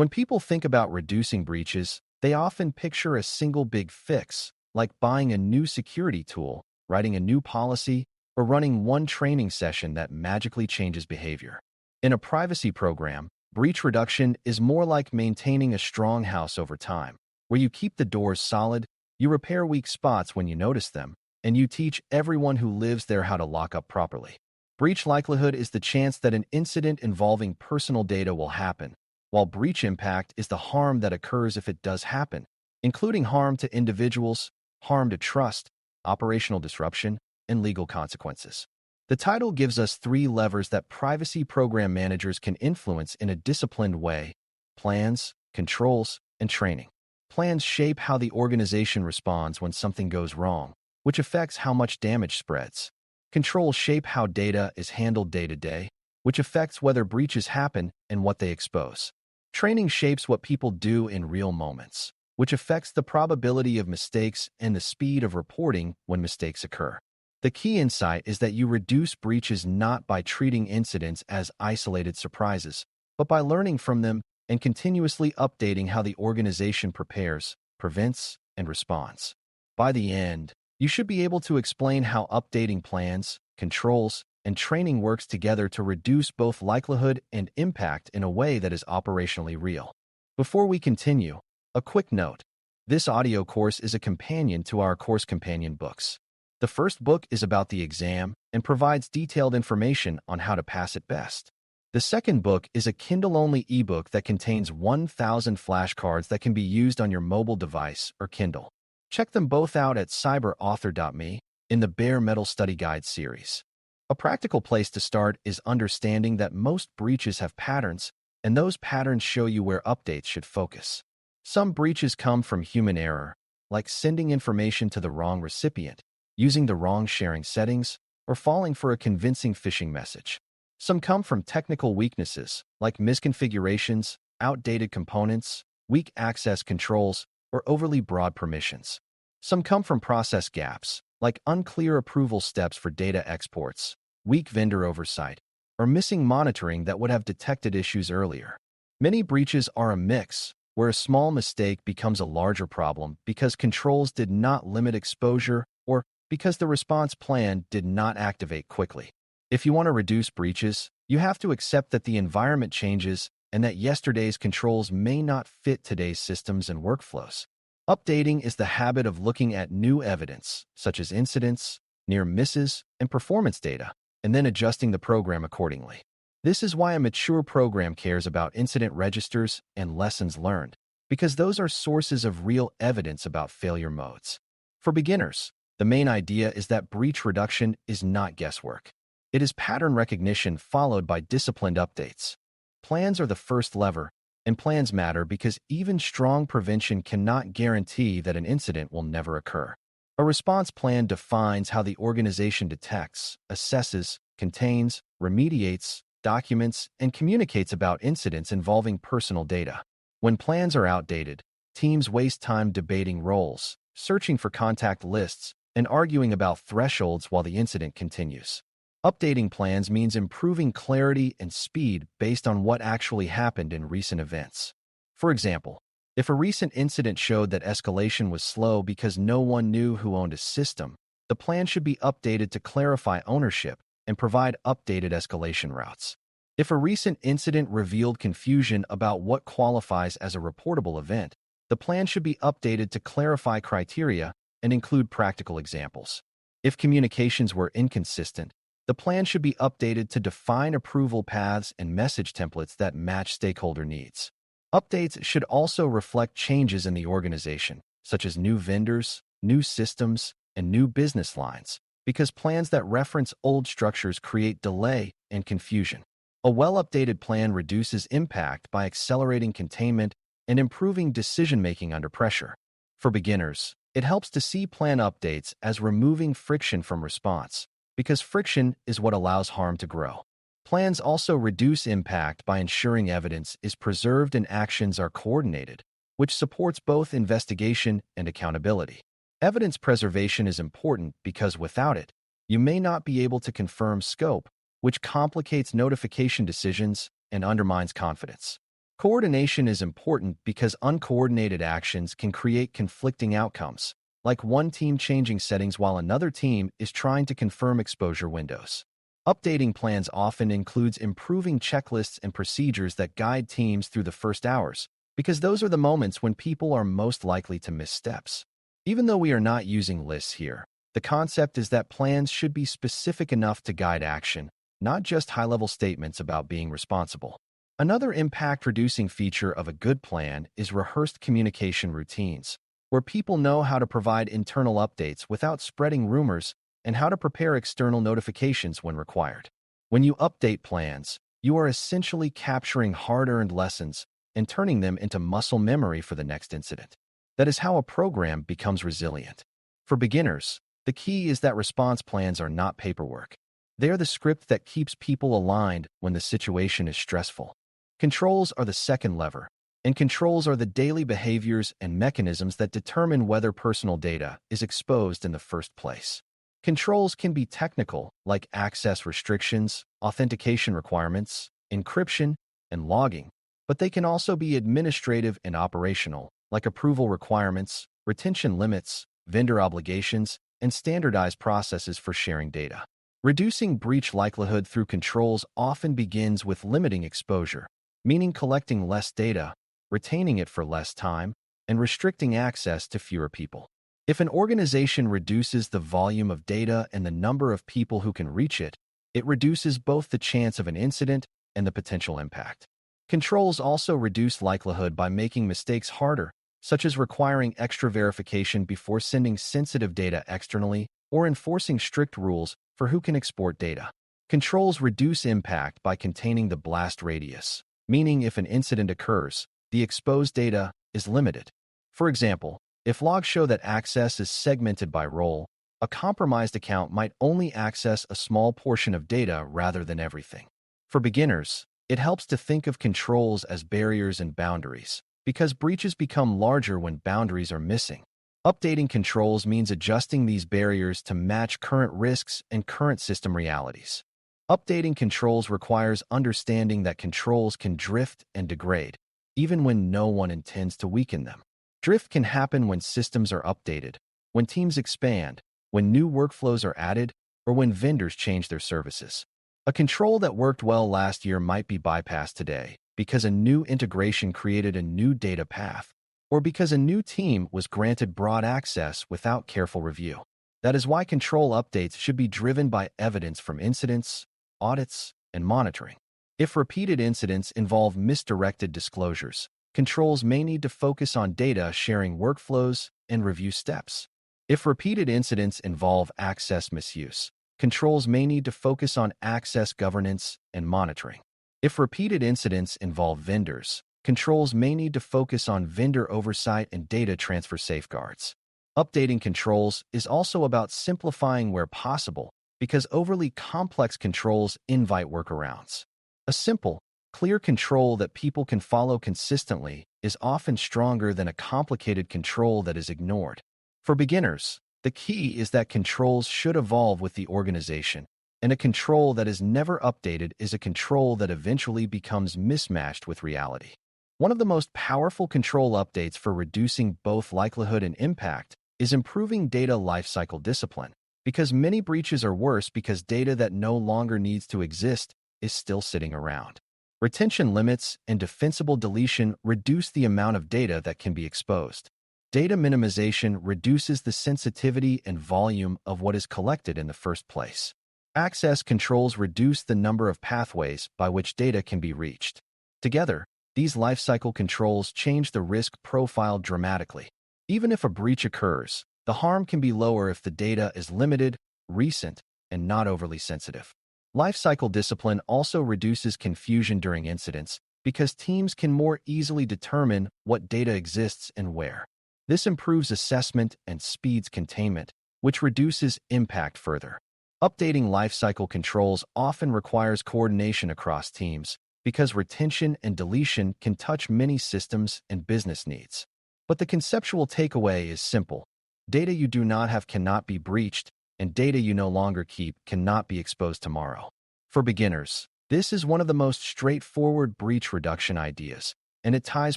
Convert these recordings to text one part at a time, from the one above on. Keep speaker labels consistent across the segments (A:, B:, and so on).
A: When people think about reducing breaches, they often picture a single big fix, like buying a new security tool, writing a new policy, or running one training session that magically changes behavior. In a privacy program, breach reduction is more like maintaining a strong house over time, where you keep the doors solid, you repair weak spots when you notice them, and you teach everyone who lives there how to lock up properly. Breach likelihood is the chance that an incident involving personal data will happen, while breach impact is the harm that occurs if it does happen, including harm to individuals, harm to trust, operational disruption, and legal consequences. The title gives us 3 levers that privacy program managers can influence in a disciplined way: plans, controls, and training. Plans shape how the organization responds when something goes wrong, which affects how much damage spreads. Controls shape how data is handled day to day, which affects whether breaches happen and what they expose. Training shapes what people do in real moments, which affects the probability of mistakes and the speed of reporting when mistakes occur. The key insight is that you reduce breaches not by treating incidents as isolated surprises, but by learning from them and continuously updating how the organization prepares, prevents, and responds. By the end, you should be able to explain how updating plans, controls, and training works together to reduce both likelihood and impact in a way that is operationally real. Before we continue, a quick note. This audio course is a companion to our course companion books. The first book is about the exam and provides detailed information on how to pass it best. The second book is a Kindle-only ebook that contains 1,000 flashcards that can be used on your mobile device or Kindle. Check them both out at cyber.author.me in the Bare Metal Study Guide series. A practical place to start is understanding that most breaches have patterns, and those patterns show you where updates should focus. Some breaches come from human error, like sending information to the wrong recipient, using the wrong sharing settings, or falling for a convincing phishing message. Some come from technical weaknesses, like misconfigurations, outdated components, weak access controls, or overly broad permissions. Some come from process gaps, like unclear approval steps for data exports, weak vendor oversight, or missing monitoring that would have detected issues earlier. Many breaches are a mix, where a small mistake becomes a larger problem because controls did not limit exposure or because the response plan did not activate quickly. If you want to reduce breaches, you have to accept that the environment changes and that yesterday's controls may not fit today's systems and workflows. Updating is the habit of looking at new evidence, such as incidents, near misses, and performance data, and then adjusting the program accordingly. This is why a mature program cares about incident registers and lessons learned, because those are sources of real evidence about failure modes. For beginners, the main idea is that breach reduction is not guesswork. It is pattern recognition followed by disciplined updates. Plans are the first lever, and plans matter because even strong prevention cannot guarantee that an incident will never occur. A response plan defines how the organization detects, assesses, contains, remediates, documents, and communicates about incidents involving personal data. When plans are outdated, teams waste time debating roles, searching for contact lists, and arguing about thresholds while the incident continues. Updating plans means improving clarity and speed based on what actually happened in recent events. For example, if a recent incident showed that escalation was slow because no one knew who owned a system, the plan should be updated to clarify ownership and provide updated escalation routes. If a recent incident revealed confusion about what qualifies as a reportable event, the plan should be updated to clarify criteria and include practical examples. If communications were inconsistent, the plan should be updated to define approval paths and message templates that match stakeholder needs. Updates should also reflect changes in the organization, such as new vendors, new systems, and new business lines, because plans that reference old structures create delay and confusion. A well-updated plan reduces impact by accelerating containment and improving decision-making under pressure. For beginners, it helps to see plan updates as removing friction from response, because friction is what allows harm to grow. Plans also reduce impact by ensuring evidence is preserved and actions are coordinated, which supports both investigation and accountability. Evidence preservation is important because without it, you may not be able to confirm scope, which complicates notification decisions and undermines confidence. Coordination is important because uncoordinated actions can create conflicting outcomes, like one team changing settings while another team is trying to confirm exposure windows. Updating plans often includes improving checklists and procedures that guide teams through the first hours, because those are the moments when people are most likely to miss steps. Even though we are not using lists here, the concept is that plans should be specific enough to guide action, not just high-level statements about being responsible. Another impact-reducing feature of a good plan is rehearsed communication routines, where people know how to provide internal updates without spreading rumors and how to prepare external notifications when required. When you update plans, you are essentially capturing hard-earned lessons and turning them into muscle memory for the next incident. That is how a program becomes resilient. For beginners, the key is that response plans are not paperwork. They are the script that keeps people aligned when the situation is stressful. Controls are the second lever, and controls are the daily behaviors and mechanisms that determine whether personal data is exposed in the first place. Controls can be technical, like access restrictions, authentication requirements, encryption, and logging, but they can also be administrative and operational, like approval requirements, retention limits, vendor obligations, and standardized processes for sharing data. Reducing breach likelihood through controls often begins with limiting exposure, meaning collecting less data, retaining it for less time, and restricting access to fewer people. If an organization reduces the volume of data and the number of people who can reach it, it reduces both the chance of an incident and the potential impact. Controls also reduce likelihood by making mistakes harder, such as requiring extra verification before sending sensitive data externally or enforcing strict rules for who can export data. Controls reduce impact by containing the blast radius, meaning if an incident occurs, the exposed data is limited. For example, if logs show that access is segmented by role, a compromised account might only access a small portion of data rather than everything. For beginners, it helps to think of controls as barriers and boundaries, because breaches become larger when boundaries are missing. Updating controls means adjusting these barriers to match current risks and current system realities. Updating controls requires understanding that controls can drift and degrade, even when no one intends to weaken them. Drift can happen when systems are updated, when teams expand, when new workflows are added, or when vendors change their services. A control that worked well last year might be bypassed today because a new integration created a new data path, or because a new team was granted broad access without careful review. That is why control updates should be driven by evidence from incidents, audits, and monitoring. If repeated incidents involve misdirected disclosures, controls may need to focus on data sharing workflows and review steps. If repeated incidents involve access misuse, controls may need to focus on access governance and monitoring. If repeated incidents involve vendors, controls may need to focus on vendor oversight and data transfer safeguards. Updating controls is also about simplifying where possible, because overly complex controls invite workarounds. A simple, clear control that people can follow consistently is often stronger than a complicated control that is ignored. For beginners, the key is that controls should evolve with the organization, and a control that is never updated is a control that eventually becomes mismatched with reality. One of the most powerful control updates for reducing both likelihood and impact is improving data lifecycle discipline, because many breaches are worse because data that no longer needs to exist is still sitting around. Retention limits and defensible deletion reduce the amount of data that can be exposed. Data minimization reduces the sensitivity and volume of what is collected in the first place. Access controls reduce the number of pathways by which data can be reached. Together, these lifecycle controls change the risk profile dramatically. Even if a breach occurs, the harm can be lower if the data is limited, recent, and not overly sensitive. Lifecycle discipline also reduces confusion during incidents because teams can more easily determine what data exists and where. This improves assessment and speeds containment, which reduces impact further. Updating lifecycle controls often requires coordination across teams because retention and deletion can touch many systems and business needs. But the conceptual takeaway is simple. Data you do not have cannot be breached, and data you no longer keep cannot be exposed tomorrow. For beginners, this is one of the most straightforward breach reduction ideas and it ties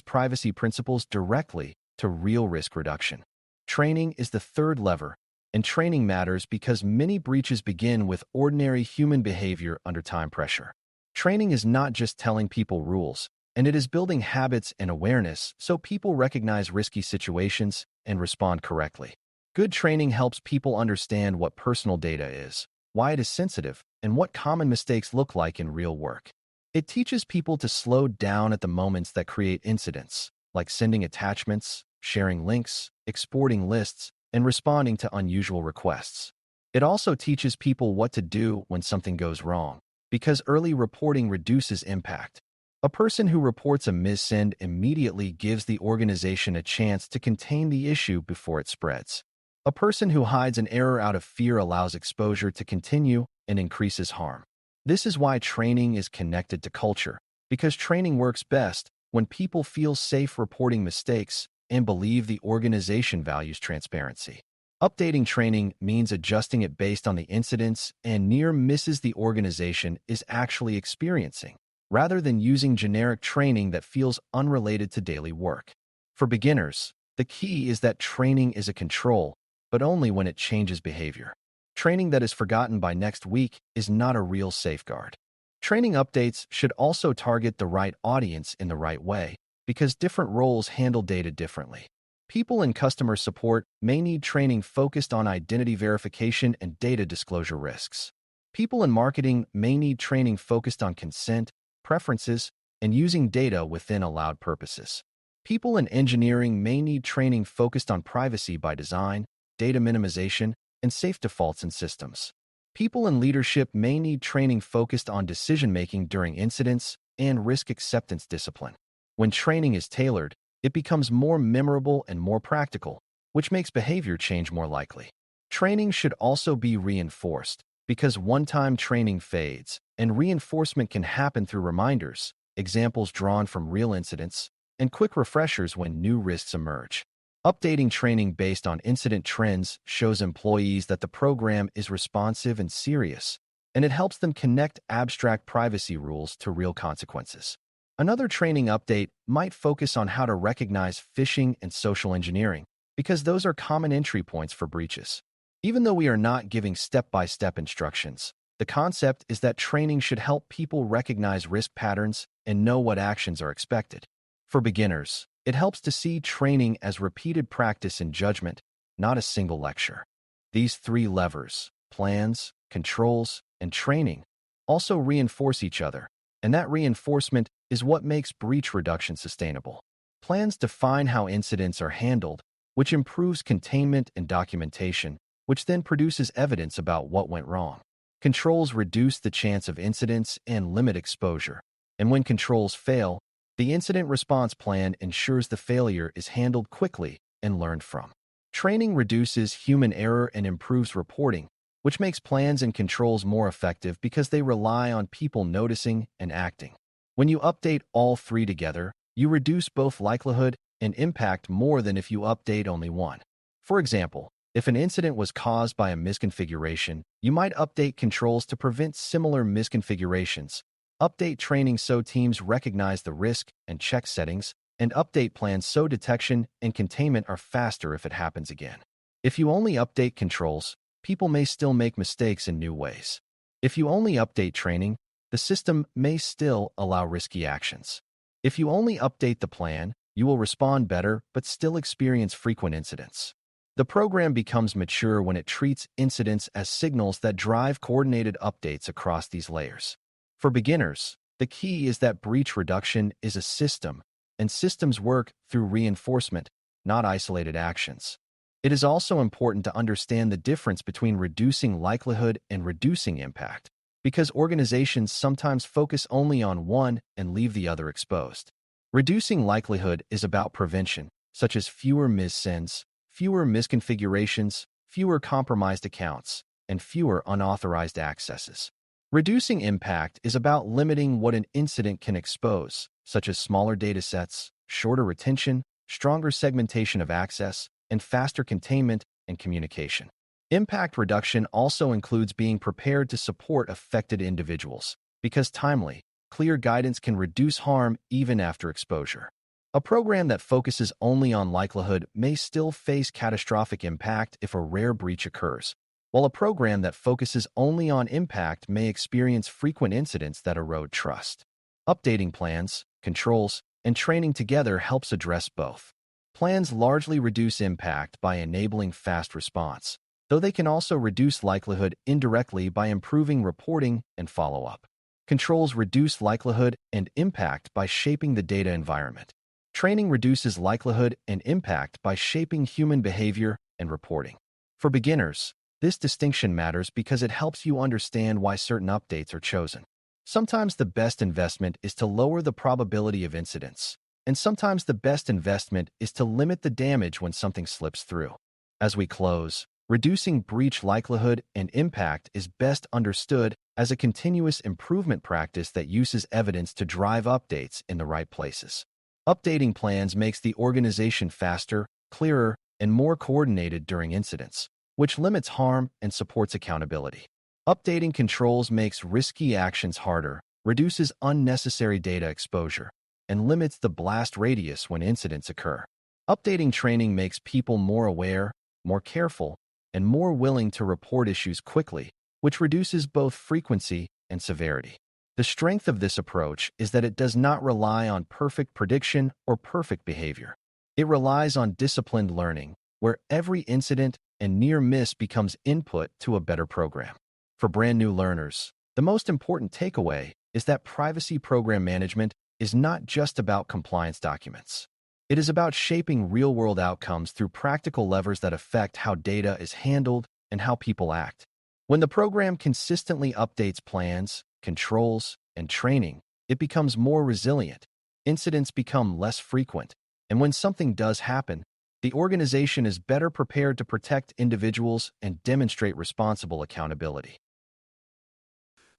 A: privacy principles directly to real risk reduction. Training is the third lever, and training matters because many breaches begin with ordinary human behavior under time pressure. Training is not just telling people rules, and it is building habits and awareness so people recognize risky situations and respond correctly. Good training helps people understand what personal data is, why it is sensitive, and what common mistakes look like in real work. It teaches people to slow down at the moments that create incidents, like sending attachments, sharing links, exporting lists, and responding to unusual requests. It also teaches people what to do when something goes wrong, because early reporting reduces impact. A person who reports a missend immediately gives the organization a chance to contain the issue before it spreads. A person who hides an error out of fear allows exposure to continue and increases harm. This is why training is connected to culture, because training works best when people feel safe reporting mistakes and believe the organization values transparency. Updating training means adjusting it based on the incidents and near misses the organization is actually experiencing, rather than using generic training that feels unrelated to daily work. For beginners, the key is that training is a control, but only when it changes behavior. Training that is forgotten by next week is not a real safeguard. Training updates should also target the right audience in the right way, because different roles handle data differently. People in customer support may need training focused on identity verification and data disclosure risks. People in marketing may need training focused on consent, preferences, and using data within allowed purposes. People in engineering may need training focused on privacy by design, data minimization, and safe defaults in systems. People in leadership may need training focused on decision-making during incidents and risk acceptance discipline. When training is tailored, it becomes more memorable and more practical, which makes behavior change more likely. Training should also be reinforced, because one-time training fades, and reinforcement can happen through reminders, examples drawn from real incidents, and quick refreshers when new risks emerge. Updating training based on incident trends shows employees that the program is responsive and serious, and it helps them connect abstract privacy rules to real consequences. Another training update might focus on how to recognize phishing and social engineering, because those are common entry points for breaches. Even though we are not giving step-by-step instructions, the concept is that training should help people recognize risk patterns and know what actions are expected. For beginners, it helps to see training as repeated practice and judgment, not a single lecture. These three levers, plans, controls, and training, also reinforce each other, and that reinforcement is what makes breach reduction sustainable. Plans define how incidents are handled, which improves containment and documentation, which then produces evidence about what went wrong. Controls reduce the chance of incidents and limit exposure. And when controls fail, the incident response plan ensures the failure is handled quickly and learned from. Training reduces human error and improves reporting, which makes plans and controls more effective because they rely on people noticing and acting. When you update all three together, you reduce both likelihood and impact more than if you update only one. For example, if an incident was caused by a misconfiguration, you might update controls to prevent similar misconfigurations, update training so teams recognize the risk and check settings, and update plans so detection and containment are faster if it happens again. If you only update controls, people may still make mistakes in new ways. If you only update training, the system may still allow risky actions. If you only update the plan, you will respond better but still experience frequent incidents. The program becomes mature when it treats incidents as signals that drive coordinated updates across these layers. For beginners, the key is that breach reduction is a system, and systems work through reinforcement, not isolated actions. It is also important to understand the difference between reducing likelihood and reducing impact, because organizations sometimes focus only on one and leave the other exposed. Reducing likelihood is about prevention, such as fewer missends, fewer misconfigurations, fewer compromised accounts, and fewer unauthorized accesses. Reducing impact is about limiting what an incident can expose, such as smaller datasets, shorter retention, stronger segmentation of access, and faster containment and communication. Impact reduction also includes being prepared to support affected individuals, because timely, clear guidance can reduce harm even after exposure. A program that focuses only on likelihood may still face catastrophic impact if a rare breach occurs, while a program that focuses only on impact may experience frequent incidents that erode trust. Updating plans, controls, and training together helps address both. Plans largely reduce impact by enabling fast response, though they can also reduce likelihood indirectly by improving reporting and follow-up. Controls reduce likelihood and impact by shaping the data environment. Training reduces likelihood and impact by shaping human behavior and reporting. For beginners, this distinction matters because it helps you understand why certain updates are chosen. Sometimes the best investment is to lower the probability of incidents, and sometimes the best investment is to limit the damage when something slips through. As we close, reducing breach likelihood and impact is best understood as a continuous improvement practice that uses evidence to drive updates in the right places. Updating plans makes the organization faster, clearer, and more coordinated during incidents, which limits harm and supports accountability. Updating controls makes risky actions harder, reduces unnecessary data exposure, and limits the blast radius when incidents occur. Updating training makes people more aware, more careful, and more willing to report issues quickly, which reduces both frequency and severity. The strength of this approach is that it does not rely on perfect prediction or perfect behavior. It relies on disciplined learning, where every incident and near miss becomes input to a better program. For brand new learners, the most important takeaway is that privacy program management is not just about compliance documents. It is about shaping real-world outcomes through practical levers that affect how data is handled and how people act. When the program consistently updates plans, controls, and training, it becomes more resilient, incidents become less frequent, and when something does happen, the organization is better prepared to protect individuals and demonstrate responsible accountability.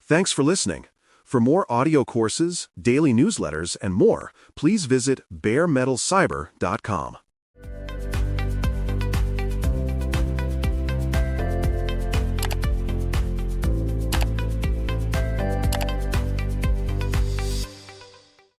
B: Thanks for listening. For more audio courses, daily newsletters, and more, please visit DailyCyber.News.